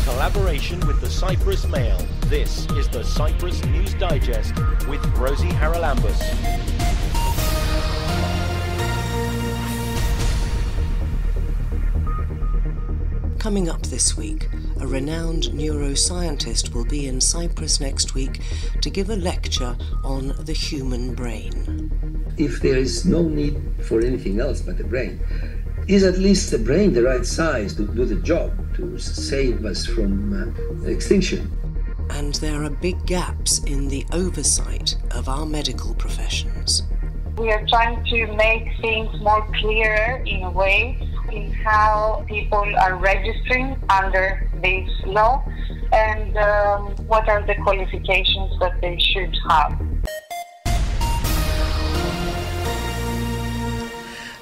collaboration with the Cyprus Mail. This is the Cyprus News Digest with Rosie Haralambous. Coming up this week, a renowned neuroscientist will be in Cyprus next week to give a lecture on the human brain. If there is no need for anything else but the brain, is at least the brain the right size to do the job, to save us from extinction? And there are big gaps in the oversight of our medical professions. We are trying to make things more clearer in a way in how people are registering under this law and what are the qualifications that they should have.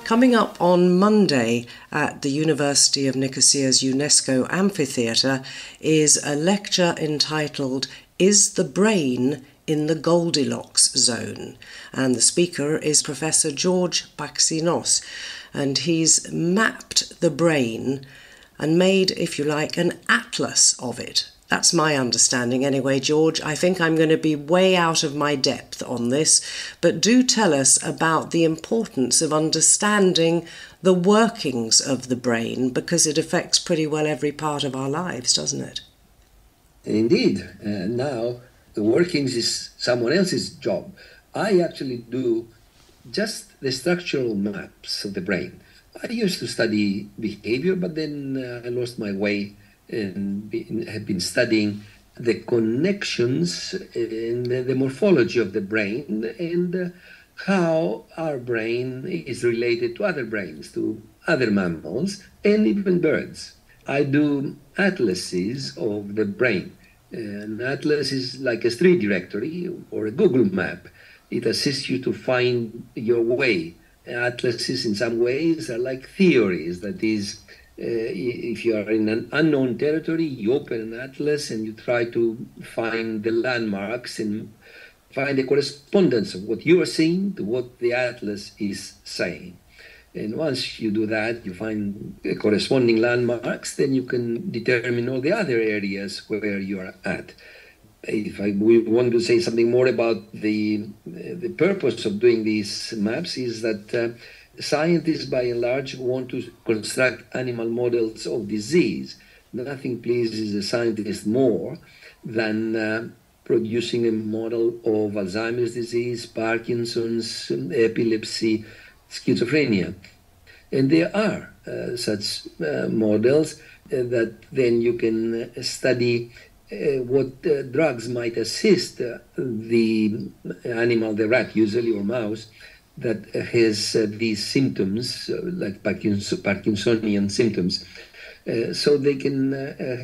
Coming up on Monday at the University of Nicosia's UNESCO Amphitheatre is a lecture entitled "Is the Brain in the Goldilocks Zone?" And the speaker is Professor George Paxinos, and he's mapped the brain and made, if you like, an atlas of it. That's my understanding anyway, George. I think I'm going to be way out of my depth on this, but do tell us about the importance of understanding the workings of the brain, because it affects pretty well every part of our lives, doesn't it? Indeed. Now, the workings is someone else's job. I actually do just the structural maps of the brain. I used to study behavior, but then I lost my way and have been studying the connections in the morphology of the brain and how our brain is related to other brains, to other mammals, and even birds. I do atlases of the brain. An atlas is like a street directory or a Google map. It assists you to find your way. Atlases, in some ways, are like theories. That is, if you are in an unknown territory, you open an atlas and you try to find the landmarks and find the correspondence of what you are seeing to what the atlas is saying. And once you do that, you find the corresponding landmarks, then you can determine all the other areas where you are at. If we want to say something more about the purpose of doing these maps, is that scientists, by and large, want to construct animal models of disease. Nothing pleases a scientist more than producing a model of Alzheimer's disease, Parkinson's, epilepsy, schizophrenia. And there are such models that then you can study what drugs might assist the animal, the rat usually, or mouse, that has these symptoms, like Parkinsonian symptoms, so they can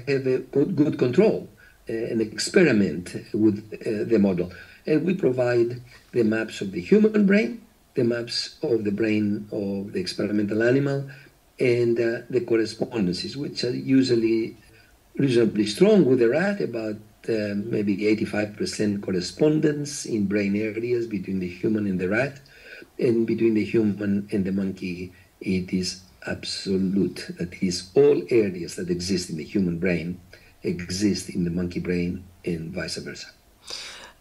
have a good control and experiment with the model. And we provide the maps of the human brain, the maps of the brain of the experimental animal, and the correspondences, which are usually reasonably strong with the rat, about maybe 85% correspondence in brain areas between the human and the rat. And between the human and the monkey, it is absolute. That is, all areas that exist in the human brain exist in the monkey brain and vice versa.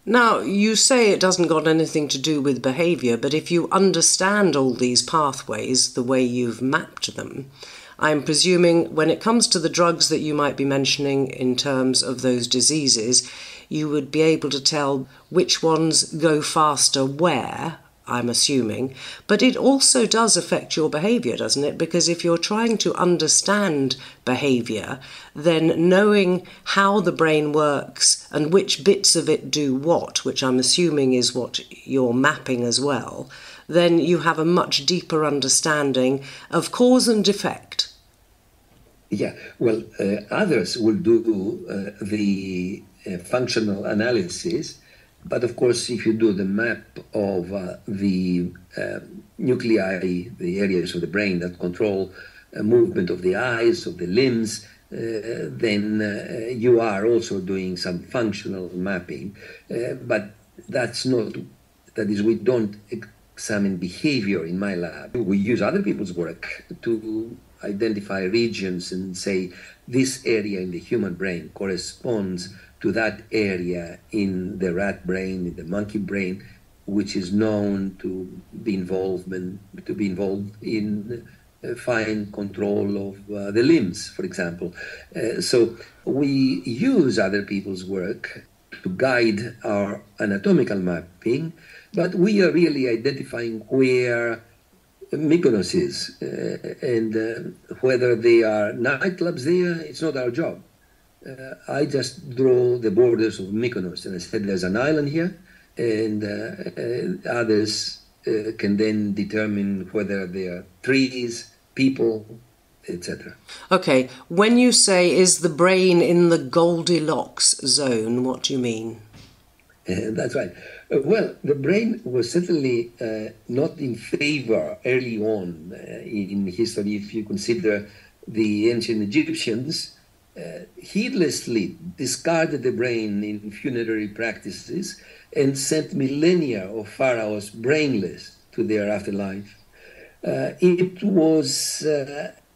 Now, you say it doesn't got anything to do with behaviour, but if you understand all these pathways the way you've mapped them, I'm presuming when it comes to the drugs that you might be mentioning in terms of those diseases, you would be able to tell which ones go faster where, I'm assuming, but it also does affect your behaviour, doesn't it? Because if you're trying to understand behaviour, then knowing how the brain works and which bits of it do what, which I'm assuming is what you're mapping as well, then you have a much deeper understanding of cause and effect. Yeah, well, others will do the functional analysis. But of course, if you do the map of the nuclei, the areas of the brain that control movement of the eyes, of the limbs, then you are also doing some functional mapping. But that's not, that is, we don't examine behavior in my lab. We use other people's work to identify regions and say this area in the human brain corresponds to that area in the rat brain, in the monkey brain, which is known to be involved in fine control of the limbs, for example. So we use other people's work to guide our anatomical mapping, but we are really identifying where Mykonos is, and whether they are nightclubs there, it's not our job. I just draw the borders of Mykonos, and I said there's an island here, and others can then determine whether there are trees, people, etc. Okay, when you say is the brain in the Goldilocks zone, what do you mean? That's right. Well, the brain was certainly not in favor early on in history. If you consider the ancient Egyptians, heedlessly discarded the brain in funerary practices and sent millennia of pharaohs brainless to their afterlife. It was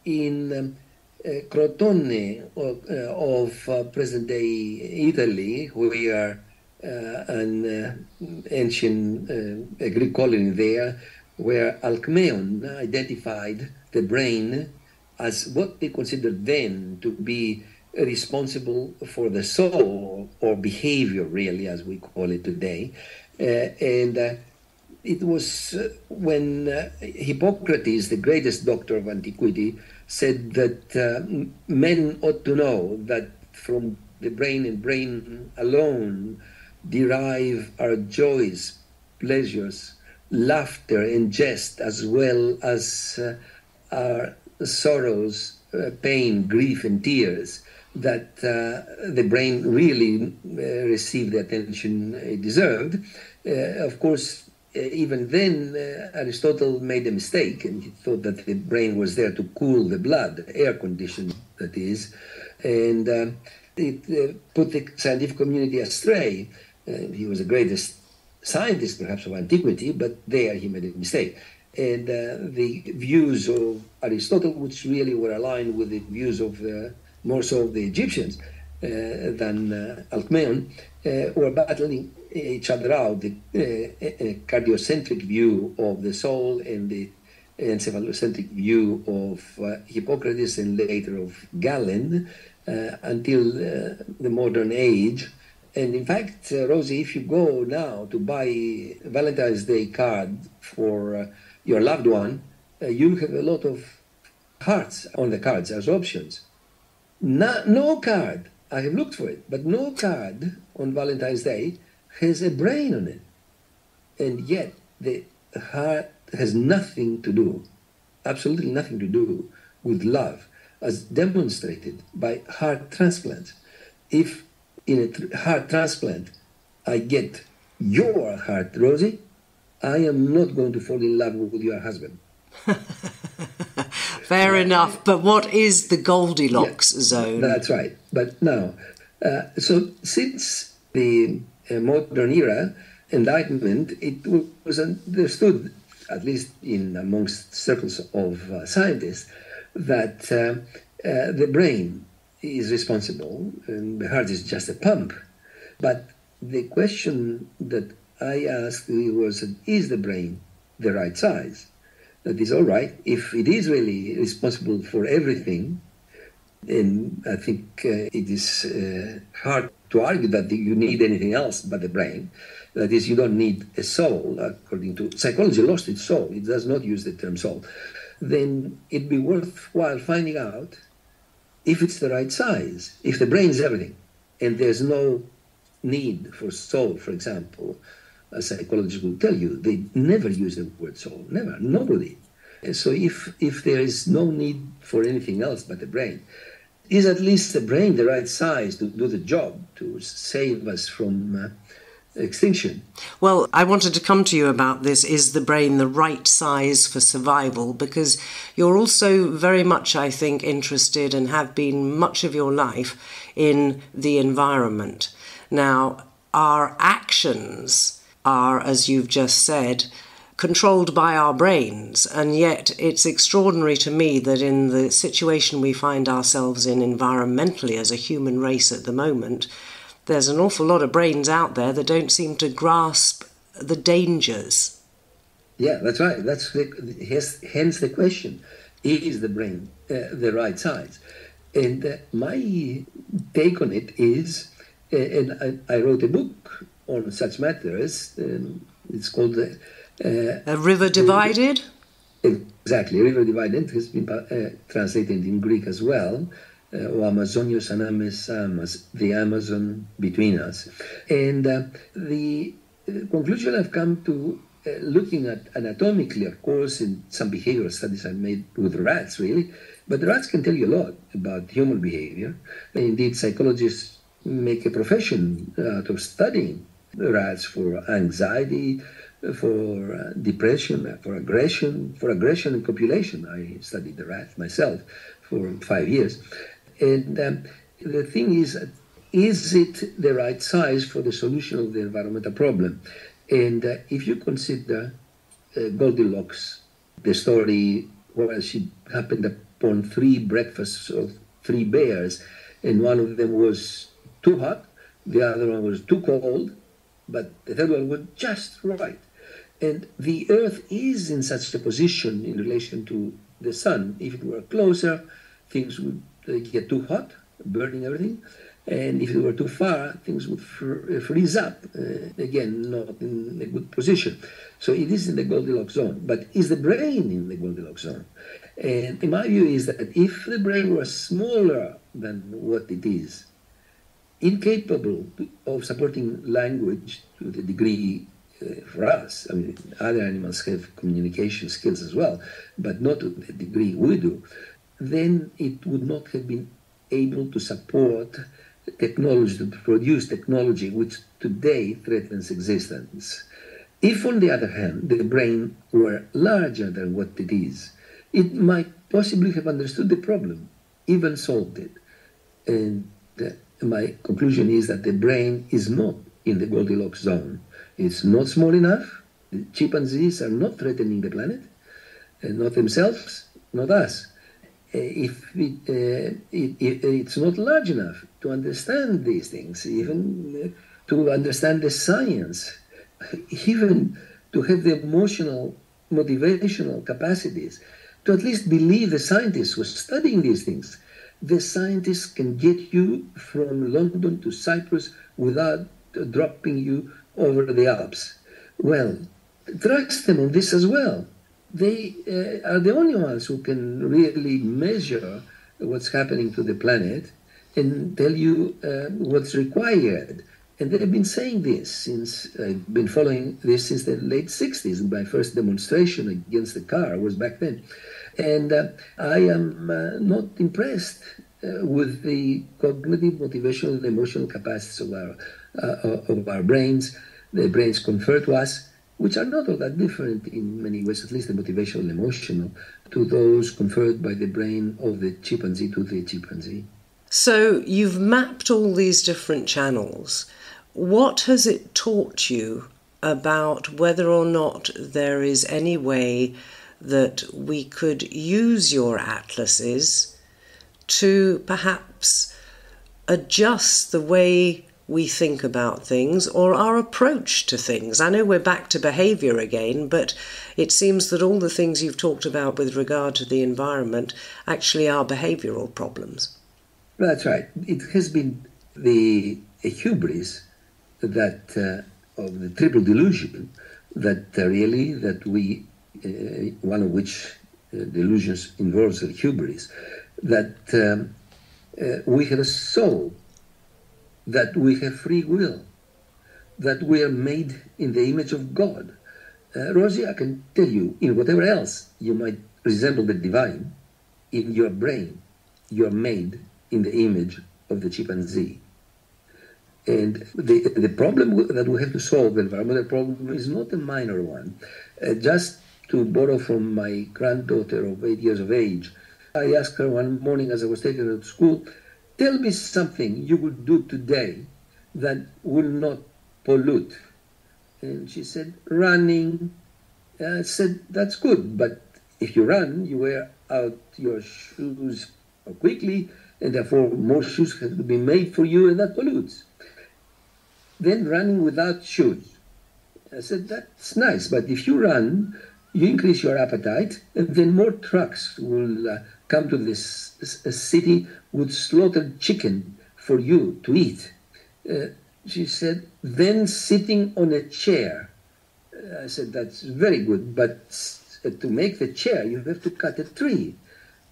in Crotone of present-day Italy, where an ancient Greek colony there, where Alcmaeon identified the brain as what they considered then to be responsible for the soul, or behavior, really, as we call it today. And it was when Hippocrates, the greatest doctor of antiquity, said that men ought to know that from the brain and brain alone derive our joys, pleasures, laughter and jest, as well as our sorrows, pain, grief and tears, that the brain really received the attention it deserved. Of course, even then, Aristotle made a mistake, and he thought that the brain was there to cool the blood, air conditioned, that is, and it put the scientific community astray. He was the greatest scientist, perhaps, of antiquity, but there he made a mistake. And the views of Aristotle, which really were aligned with the views of more so of the Egyptians than Alcmaeon, were battling each other out, the cardiocentric view of the soul and the encephalocentric view of Hippocrates and later of Galen, until the modern age. And in fact, Rosie, if you go now to buy a Valentine's Day card for your loved one, you'll have a lot of hearts on the cards as options. No card, I have looked for it, but no card on Valentine's Day has a brain on it. And yet the heart has nothing to do, absolutely nothing to do with love, as demonstrated by heart transplants. If in a heart transplant I get your heart, Rosie, I am not going to fall in love with your husband. Fair enough, but what is the Goldilocks zone? That's right. But now, so since the modern era, Enlightenment, it was understood, at least in amongst circles of scientists, that the brain is responsible and the heart is just a pump. But the question that I asked was, is the brain the right size? That is all right. If it is really responsible for everything, and I think it is hard to argue that you need anything else but the brain. That is, you don't need a soul, according to psychology, lost its soul. It does not use the term soul. Then it'd be worthwhile finding out if it's the right size, if the brain is everything, and there's no need for soul, for example. As psychologists will tell you, they never use the word soul, never, nobody. And so if there is no need for anything else but the brain, is at least the brain the right size to do the job, to save us from extinction? Well, I wanted to come to you about this, is the brain the right size for survival? Because you're also very much, I think, interested and have been much of your life in the environment. Now, our actions are, as you've just said, controlled by our brains, and yet it's extraordinary to me that in the situation we find ourselves in environmentally as a human race at the moment, there's an awful lot of brains out there that don't seem to grasp the dangers. Yeah, that's right. Hence the question, is the brain the right size? And my take on it is, and I wrote a book on such matters, it's called A River Divided? Exactly, River Divided has been translated in Greek as well. O Amazonios Anamesamas, the Amazon between us. And the conclusion I've come to, looking at anatomically, of course, in some behavioral studies I made with rats, really, but the rats can tell you a lot about human behavior. And indeed, psychologists make a profession out of studying rats for anxiety, for depression, for aggression and copulation. I studied the rat myself for 5 years. And the thing is it the right size for the solution of the environmental problem? And if you consider Goldilocks, the story where she happened upon 3 breakfasts of 3 bears, and one of them was too hot, the other one was too cold, but the third one was just right. And the Earth is in such a position in relation to the sun. If it were closer, things would get too hot, burning everything. And if it were too far, things would freeze up. Again, not in a good position. So it is in the Goldilocks zone. But is the brain in the Goldilocks zone? And in my view is that if the brain were smaller than what it is, incapable of supporting language to the degree for us, I mean, other animals have communication skills as well, but not to the degree we do, then it would not have been able to support technology, to produce technology which today threatens existence. If, on the other hand, the brain were larger than what it is, it might possibly have understood the problem, even solved it. And my conclusion is that the brain is not in the Goldilocks zone. It's not small enough. The chimpanzees are not threatening the planet, not themselves, not us. It's not large enough to understand these things, even to understand the science, even to have the emotional, motivational capacities, to at least believe the scientists who are studying these things. The scientists can get you from London to Cyprus without dropping you over the Alps. Well, trust them on this as well. They are the only ones who can really measure what's happening to the planet and tell you what's required. And they've been saying this since, I've been following this since the late 60s. My first demonstration against the car was back then. And I am not impressed with the cognitive, motivational, and emotional capacities of our brains. The brains confer to us, which are not all that different in many ways, at least the motivational and emotional, to those conferred by the brain of the chimpanzee to the chimpanzee. So you've mapped all these different channels. What has it taught you about whether or not there is any way that we could use your atlases to perhaps adjust the way we think about things or our approach to things? I know we're back to behaviour again, but it seems that all the things you've talked about with regard to the environment actually are behavioural problems. That's right. It has been a hubris that of the triple delusion that we one of which delusions involves the hubris, that we have a soul, that we have free will, that we are made in the image of God. Rosie, I can tell you, in whatever else you might resemble the divine, in your brain, you're made in the image of the chimpanzee. And the problem that we have to solve, the environmental problem, is not a minor one. Just to borrow from my granddaughter of 8 years of age, I asked her one morning as I was taking her to school, tell me something you would do today that will not pollute. And she said, running. I said, that's good, but if you run, you wear out your shoes quickly, and therefore more shoes have to be made for you, and that pollutes. Then running without shoes. I said, that's nice, but if you run, you increase your appetite, and then more trucks will come to this city with slaughtered chicken for you to eat. She said, then sitting on a chair. I said, that's very good, but to make the chair, you have to cut a tree.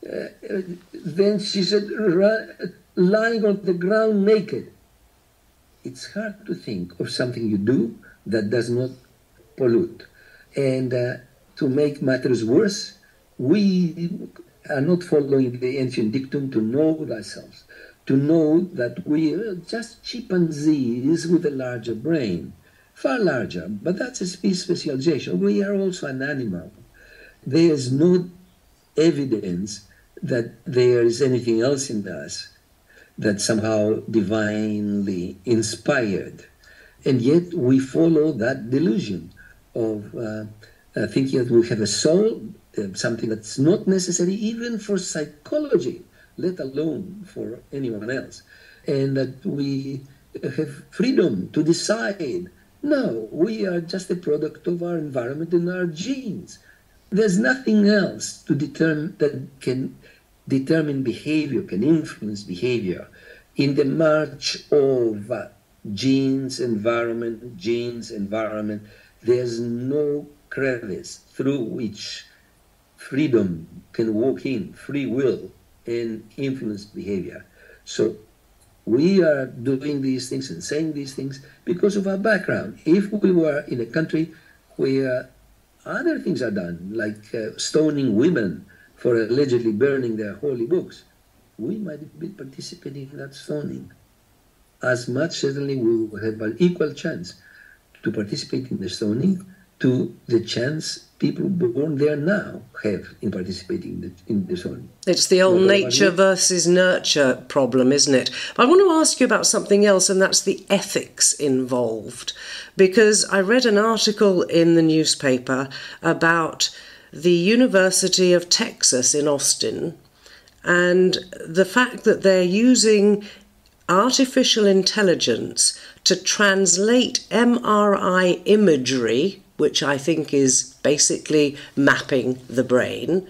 Then she said, lying on the ground naked. It's hard to think of something you do that does not pollute. And to make matters worse, we are not following the ancient dictum to know thyself, to know that we are just chimpanzees with a larger brain, far larger, but that's a specialization. We are also an animal. There is no evidence that there is anything else in us that's somehow divinely inspired. And yet we follow that delusion of thinking that we have a soul, something that's not necessary even for psychology, let alone for anyone else. And that we have freedom to decide. No, we are just a product of our environment and our genes. There's nothing else to determine that can determine behavior, can influence behavior. In the march of genes, environment, there's no crevice through which freedom can walk in, free will, and influence behavior. So we are doing these things and saying these things because of our background. If we were in a country where other things are done, like stoning women for allegedly burning their holy books, we might be participating in that stoning. As much, certainly, we will have an equal chance to participate in the stoning to the chance people born there now have in participating in the stoning. It's the old nature versus nurture problem, isn't it? But I want to ask you about something else, and that's the ethics involved. Because I read an article in the newspaper about the University of Texas in Austin and the fact that they're using artificial intelligence to translate MRI imagery, which I think is basically mapping the brain,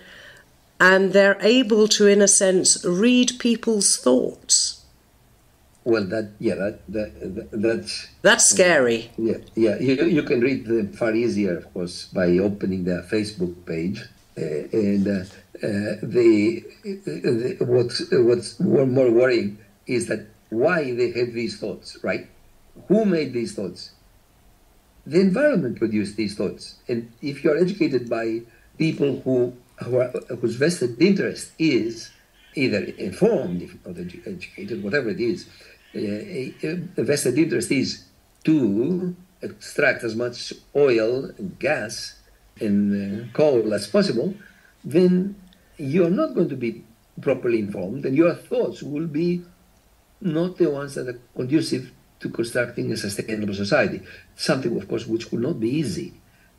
and they're able to, in a sense, read people's thoughts. Well, that's scary. Yeah. You can read them far easier, of course, by opening their Facebook page. What's more worrying is that why they have these thoughts, right? Who made these thoughts? The environment produced these thoughts. And if you're educated by people whose vested interest is either informed, if not educated, whatever it is, a vested interest is to extract as much oil and gas and coal as possible, then you're not going to be properly informed, and your thoughts will be not the ones that are conducive to constructing a sustainable society. Something, of course, which will not be easy,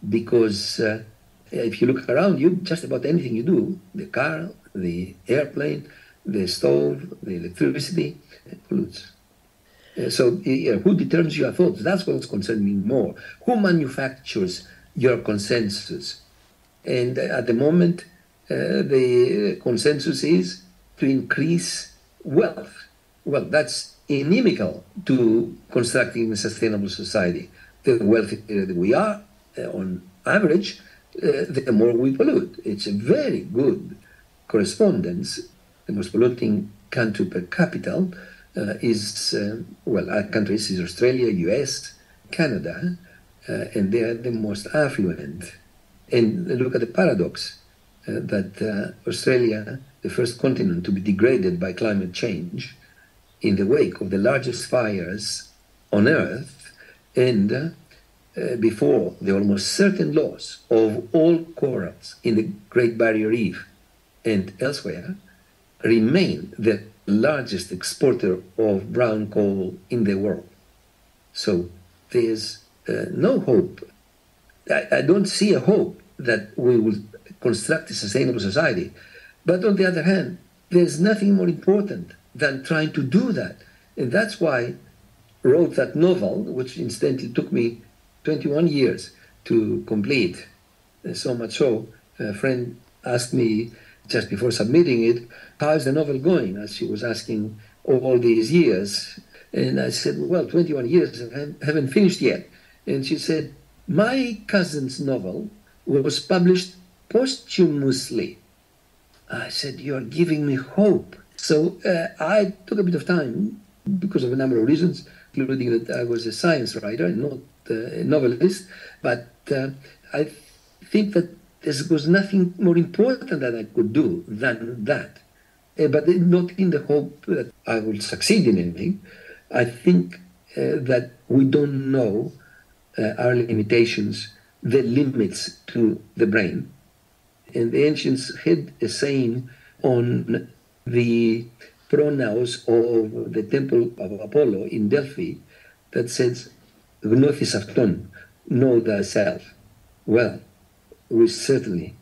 because if you look around you, just about anything you do, the car, the airplane, the stove, the electricity, it pollutes. So who determines your thoughts? That's what's concerning me more. Who manufactures your consensus? And at the moment, the consensus is to increase wealth. Well, that's inimical to constructing a sustainable society. The wealthier we are, on average, the more we pollute. It's a very good correspondence. The most polluting country per capita our countries is Australia, US, Canada, and they are the most affluent. And look at the paradox that Australia, the first continent to be degraded by climate change, in the wake of the largest fires on Earth, and before the almost certain loss of all corals in the Great Barrier Reef and elsewhere, remain the largest exporter of brown coal in the world. So there's no hope. I don't see a hope that we will construct a sustainable society. But on the other hand, there's nothing more important than trying to do that. And that's why I wrote that novel, which incidentally took me 21 years to complete. So much so, a friend asked me just before submitting it, how's the novel going? As she was asking all these years. And I said, well, 21 years, and I haven't finished yet. And she said, my cousin's novel was published posthumously. I said, you're giving me hope. So I took a bit of time because of a number of reasons, including that I was a science writer and not a novelist. But I think that there was nothing more important that I could do than that. But not in the hope that I will succeed in anything. I think that we don't know our limitations, the limits to the brain. And the ancients had a saying on the pronaos of the temple of Apollo in Delphi that says, "Gnothis avton," know thyself. Well, we certainly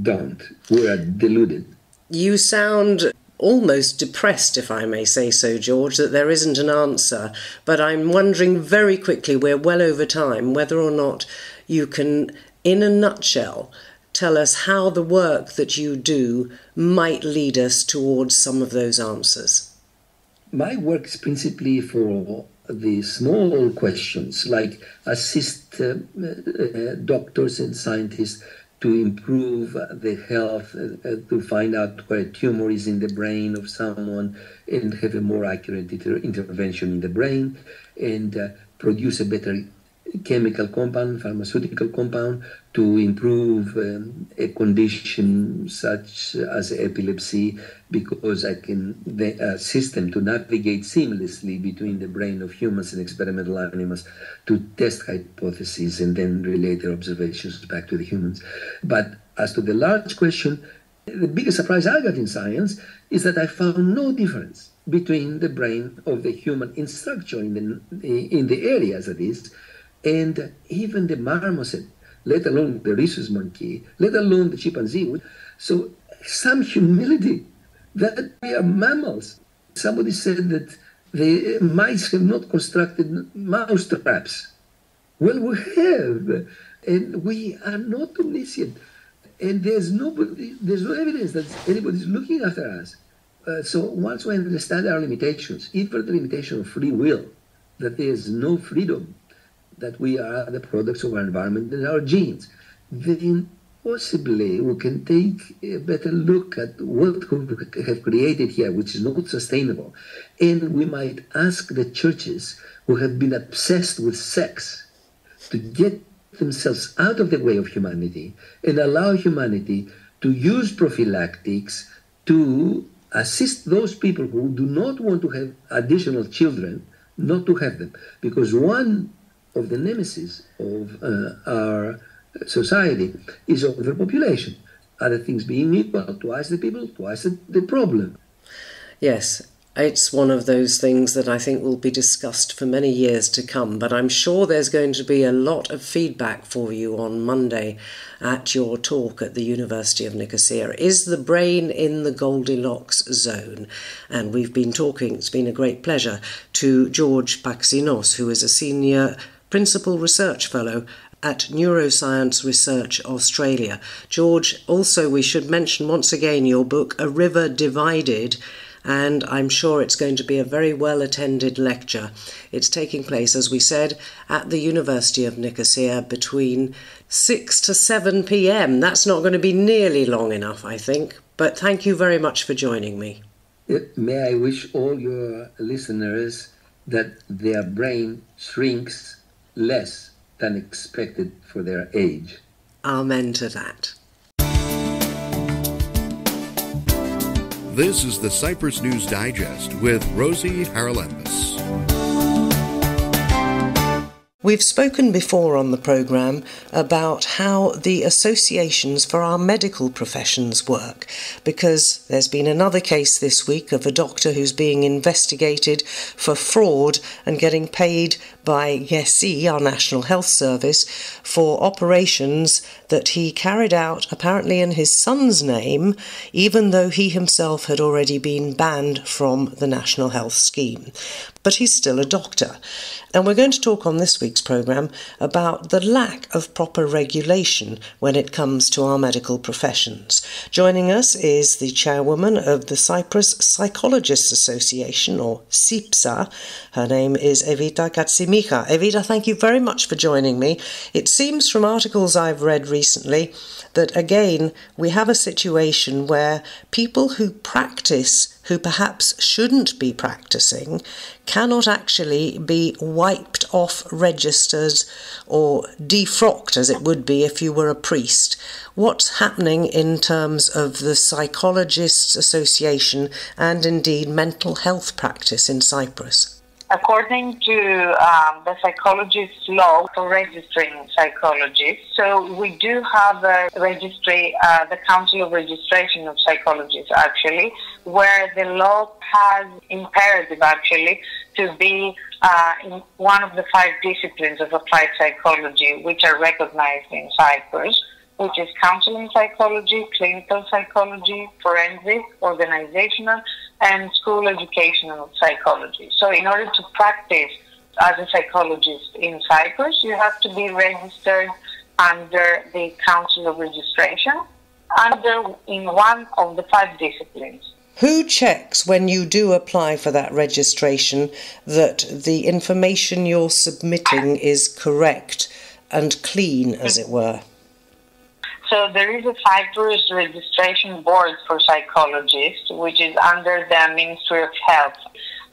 don't. We are deluded. You sound almost depressed, if I may say so, George, that there isn't an answer. But I'm wondering very quickly, we're well over time, whether or not you can, in a nutshell, tell us how the work that you do might lead us towards some of those answers. My work is principally for the small questions, like assist doctors and scientists to improve the health, to find out where a tumor is in the brain of someone and have a more accurate intervention in the brain, and produce a better chemical compound, pharmaceutical compound, to improve a condition such as epilepsy, because I can assist them to navigate seamlessly between the brain of humans and experimental animals to test hypotheses and then relay their observations back to the humans. But as to the large question, the biggest surprise I got in science is that I found no difference between the brain of the human in structure, in the areas that is, and even the marmoset, let alone the rhesus monkey, let alone the chimpanzee. So some humility that we are mammals. Somebody said that the mice have not constructed mouse traps. Well, we have, and we are not omniscient. And there's no evidence that anybody is looking after us. So once we understand our limitations, even the limitation of free will, that there is no freedom, that we are the products of our environment and our genes, then possibly we can take a better look at what we have created here, which is not sustainable. And we might ask the churches who have been obsessed with sex to get themselves out of the way of humanity and allow humanity to use prophylactics to assist those people who do not want to have additional children, not to have them. Because one of the nemesis of our society is overpopulation. Other things being equal, twice the people, twice the problem. Yes, it's one of those things that I think will be discussed for many years to come, but I'm sure there's going to be a lot of feedback for you on Monday at your talk at the University of Nicosia. Is the brain in the Goldilocks zone? And we've been talking, it's been a great pleasure, to George Paxinos, who is a senior Principal Research Fellow at Neuroscience Research Australia. George, also we should mention once again your book, A River Divided, and I'm sure it's going to be a very well-attended lecture. It's taking place, as we said, at the University of Nicosia between 6 to 7 p.m. That's not going to be nearly long enough, I think, but thank you very much for joining me. May I wish all your listeners that their brain shrinks less than expected for their age. Amen to that. This is the Cyprus News Digest with Rosie Haralambous. We've spoken before on the programme about how the associations for our medical professions work, because there's been another case this week of a doctor who's being investigated for fraud and getting paid by GESI, our National Health Service, for operations that he carried out apparently in his son's name, even though he himself had already been banned from the National Health Scheme. But he's still a doctor. And we're going to talk on this week's programme about the lack of proper regulation when it comes to our medical professions. Joining us is the chairwoman of the Cyprus Psychologists Association, or CIPSA. Her name is Evita Katsimicha. Evita, thank you very much for joining me. It seems from articles I've read recently that, again, we have a situation where people who practice who perhaps shouldn't be practicing cannot actually be wiped off registers or defrocked, as it would be if you were a priest. What's happening in terms of the Psychologists Association and indeed mental health practice in Cyprus? According to the psychologist's law for registering psychologists, so we do have a registry, the Council of Registration of Psychologists actually, where the law has imperative actually to be in one of the 5 disciplines of applied psychology which are recognized in Cyprus, which is counseling psychology, clinical psychology, forensic, organizational, and school educational psychology. So in order to practice as a psychologist in Cyprus, you have to be registered under the Council of Registration, in one of the 5 disciplines. Who checks when you do apply for that registration that the information you're submitting is correct and clean, as it were? So there is a Cyprus Registration Board for Psychologists, which is under the Ministry of Health,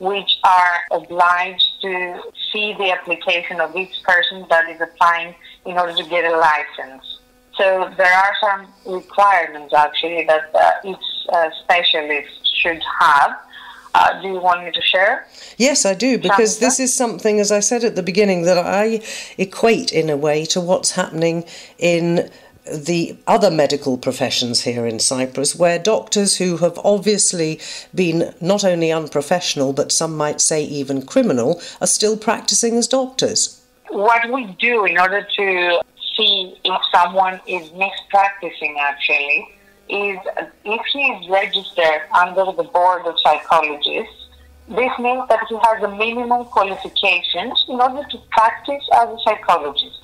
which are obliged to see the application of each person that is applying in order to get a license. So there are some requirements actually that each specialist should have. Do you want me to share? Yes, I do, because this is something, as I said at the beginning, that I equate in a way to what's happening in the other medical professions here in Cyprus, where doctors who have obviously been not only unprofessional, but some might say even criminal, are still practicing as doctors. What we do in order to see if someone is mispracticing actually is if he is registered under the Board of Psychologists, this means that he has the minimum qualifications in order to practice as a psychologist.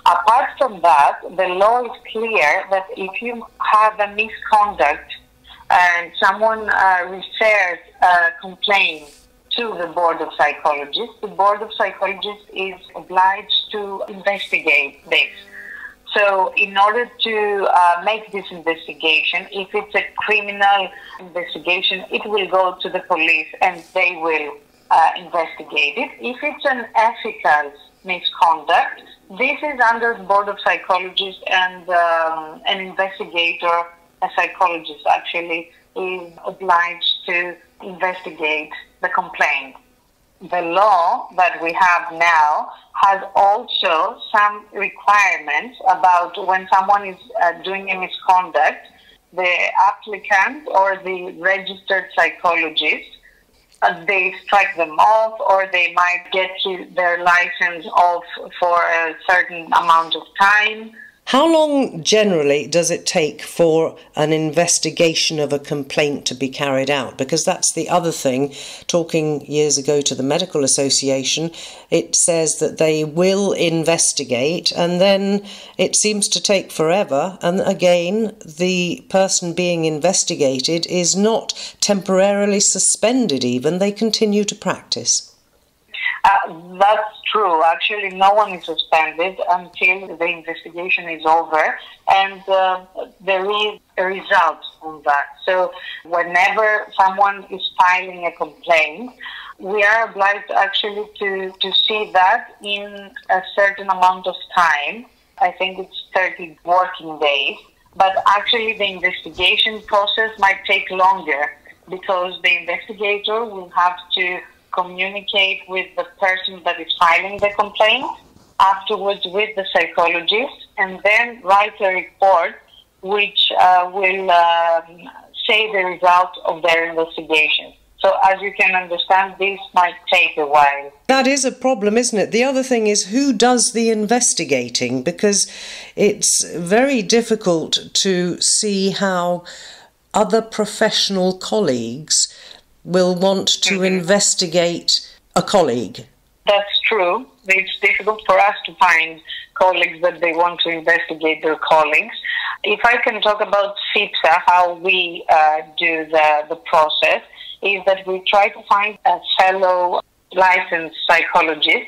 Apart from that, the law is clear that if you have a misconduct and someone refers a complaint to the Board of Psychologists, the Board of Psychologists is obliged to investigate this. So in order to make this investigation, if it's a criminal investigation, it will go to the police and they will investigate it. If it's an ethical misconduct, this is under the Board of Psychologists, and an investigator, a psychologist actually, is obliged to investigate the complaint. The law that we have now has also some requirements about when someone is doing a misconduct, the applicant or the registered psychologist, they strike them off, or they might get their license off for a certain amount of time. How long generally does it take for an investigation of a complaint to be carried out? Because that's the other thing. Talking years ago to the Medical Association, it says that they will investigate, and then it seems to take forever. And again, the person being investigated is not temporarily suspended even. They continue to practice. That's true. Actually, no one is suspended until the investigation is over and there is a result on that. So whenever someone is filing a complaint, we are obliged actually to see that in a certain amount of time. I think it's 30 working days. But actually the investigation process might take longer because the investigator will have to communicate with the person that is filing the complaint afterwards with the psychologist and then write a report which will say the result of their investigation. So as you can understand, this might take a while. That is a problem, isn't it? The other thing is who does the investigating, because it's very difficult to see how other professional colleagues will want to investigate a colleague. That's true. It's difficult for us to find colleagues that they want to investigate their colleagues. If I can talk about CIPSA, how we do the process, is that we try to find a fellow licensed psychologist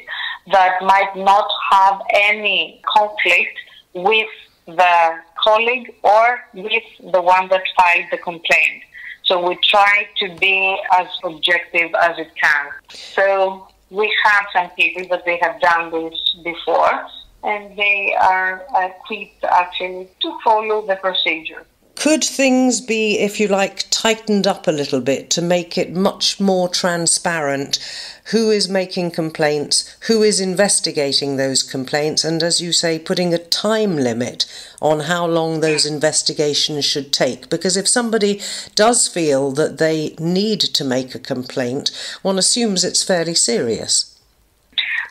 that might not have any conflict with the colleague or with the one that filed the complaint. So we try to be as objective as it can. So we have some people that they have done this before, and they are equipped actually to follow the procedure. Could things be, if you like, tightened up a little bit to make it much more transparent who is making complaints, who is investigating those complaints, and, as you say, putting a time limit on how long those investigations should take? Because if somebody does feel that they need to make a complaint, one assumes it's fairly serious.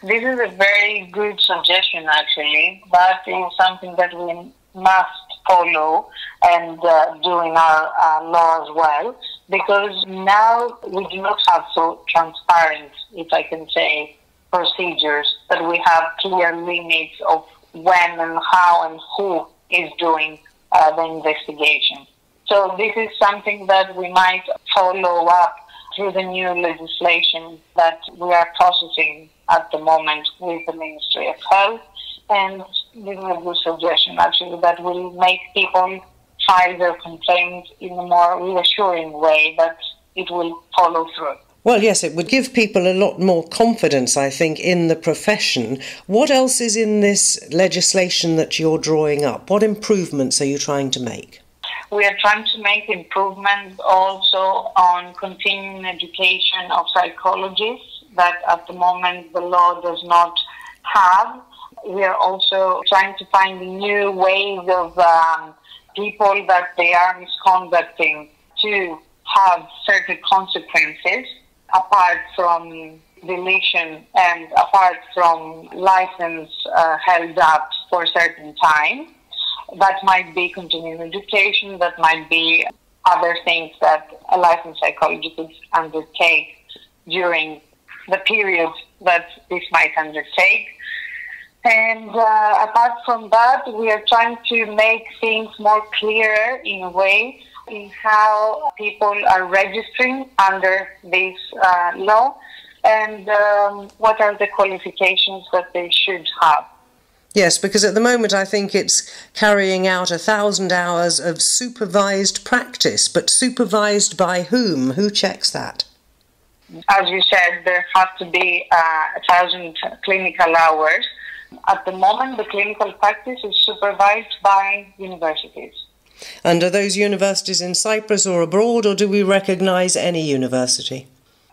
This is a very good suggestion, actually. That is something that we must follow and do in our law as well, because now we do not have so transparent, if I can say, procedures, that we have clear limits of when and how and who is doing the investigation. So this is something that we might follow up through the new legislation that we are processing at the moment with the Ministry of Health. And this is a good suggestion, actually, that will make people file their complaints in a more reassuring way that it will follow through. Well, yes, it would give people a lot more confidence, I think, in the profession. What else is in this legislation that you're drawing up? What improvements are you trying to make? We are trying to make improvements also on continuing education of psychologists that at the moment the law does not have. We are also trying to find new ways of people that they are misconducting to have certain consequences apart from deletion and apart from license held up for a certain time. That might be continuing education, that might be other things that a licensed psychologist could undertake during the period that this might undertake. And apart from that, we are trying to make things more clearer in a way in how people are registering under this law and what are the qualifications that they should have. Yes, because at the moment I think it's carrying out 1,000 hours of supervised practice, but supervised by whom? Who checks that? As you said, there have to be 1,000 clinical hours. At the moment, the clinical practice is supervised by universities. And are those universities in Cyprus or abroad, or do we recognise any university?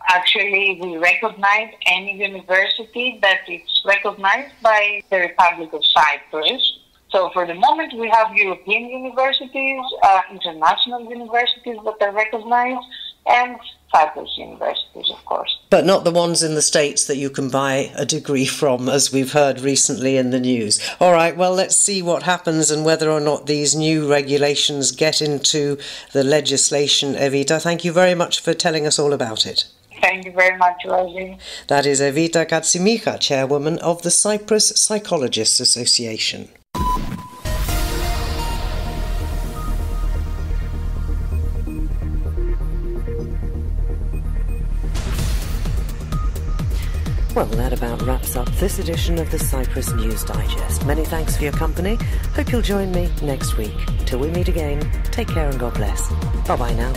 Actually, we recognize any university that is recognized by the Republic of Cyprus. So for the moment, we have European universities, international universities that are recognized, and Cyprus universities, of course. But not the ones in the States that you can buy a degree from, as we've heard recently in the news. All right, well, let's see what happens and whether or not these new regulations get into the legislation. Evita, thank you very much for telling us all about it. Thank you very much, Rosie. That is Evita Katsimicha, chairwoman of the Cyprus Psychologists Association. Well, that about wraps up this edition of the Cyprus News Digest. Many thanks for your company. Hope you'll join me next week. Till we meet again, take care and God bless. Bye-bye now.